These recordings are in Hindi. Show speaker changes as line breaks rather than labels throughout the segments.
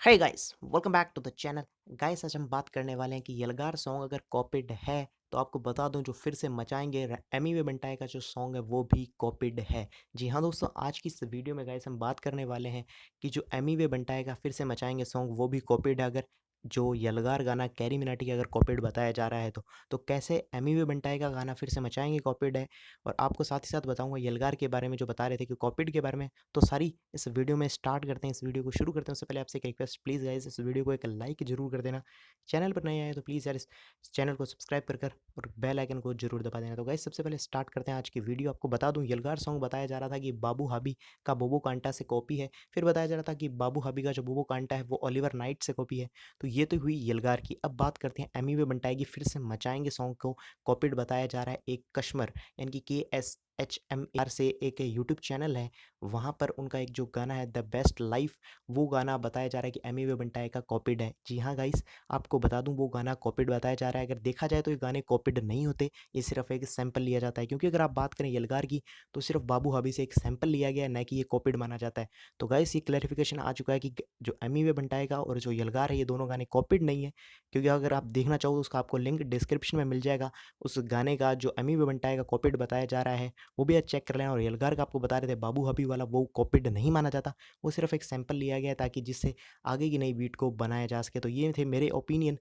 Hey guys, welcome back to the channel. Guys, आज हम बात करने वाले हैं कि यलगार सॉन्ग अगर कॉपीड है तो आपको बता दूं जो फिर से मचाएंगे एमी वे बंटाई का जो सॉन्ग है वो भी कॉपीड है। जी हाँ दोस्तों, आज की इस वीडियो में गाइस हम बात करने वाले हैं कि जो एमी वे बंटाई का फिर से मचाएंगे सॉन्ग वो भी कॉपीड है। अगर जो यलगार गाना कैरी मिनाटी का अगर कॉपीड बताया जा रहा है तो कैसे एमी वे बंटाई का गाना फिर से मचाएंगे कॉपीड है। और आपको साथ ही साथ बताऊंगा यलगार के बारे में जो बता रहे थे कि कॉपीड के बारे में। तो सारी इस वीडियो में स्टार्ट करते हैं, इस वीडियो को शुरू करते हैं। उससे पहले आपसे एक रिक्वेस्ट, प्लीज़ गाइस इस वीडियो को एक लाइक जरूर कर देना। चैनल पर नए आए तो प्लीज़ यार इस चैनल को सब्सक्राइब कर और बेल आइकन को जरूर दबा देना। तो गाइस सबसे पहले स्टार्ट करते हैं आज की वीडियो। आपको बता दूं यलगार सॉन्ग बताया जा रहा था कि बाबू हाबी का बोबो कांटा से कॉपी है। फिर बताया जा रहा था कि बाबू हाबी का जो बोबो कांटा है वो ओलिवर नाइट से कॉपी है। तो ये तो हुई यलगार की। अब बात करते हैं एमी वे बंटाएगी फिर से मचाएंगे सॉन्ग को कॉपीड बताया जा रहा है एक कश्मर यानी कि KSHMR से एक यूट्यूब चैनल है। वहाँ पर उनका एक जो गाना है द बेस्ट लाइफ, वो गाना बताया जा रहा है कि एमी वे बंटाए का कॉपीड है। जी हाँ गाइस, आपको बता दूं वो गाना कॉपीड बताया जा रहा है। अगर देखा जाए तो ये गाने कॉपीड नहीं होते, ये सिर्फ एक सैंपल लिया जाता है। क्योंकि अगर आप बात करें यलगार की तो सिर्फ बाबू हबी से एक सैंपल लिया गया है, न कि ये कॉपीड माना जाता है। तो गाइस ये क्लैरिफिकेशन आ चुका है कि जो एमी वे बंटाए का और जो यलगार है ये दोनों गाने कॉपीड नहीं है। क्योंकि अगर आप देखना चाहो तो उसका आपको लिंक डिस्क्रिप्शन में मिल जाएगा। उस गाने का जो एमी वे बंटाए का कॉपीड बताया जा रहा है वो भी आज चेक कर लेना। और यलगार का आपको बता रहे थे बाबू हबी वाला वो कॉपीड नहीं माना जाता, वो सिर्फ एक सैंपल लिया गया ताकि जिससे आगे की नई बीट को बनाया जा सके। तो ये थे मेरे ओपिनियन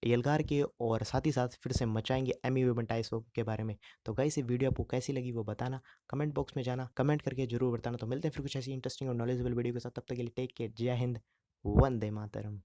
यलगार के, और साथ ही साथ फिर से मचाएंगे एमी वे बंटाई सॉन्ग के बारे में। तो गाइस ये वीडियो आपको कैसी लगी वो बताना, कमेंट बॉक्स में जाना, कमेंट करके जरूर बताना। तो मिलते हैं फिर कुछ ऐसी इंटरेस्टिंग और नॉलेजेबल वीडियो के साथ। तब तक के लिए टेक केयर, जय हिंद, वंदे मातरम।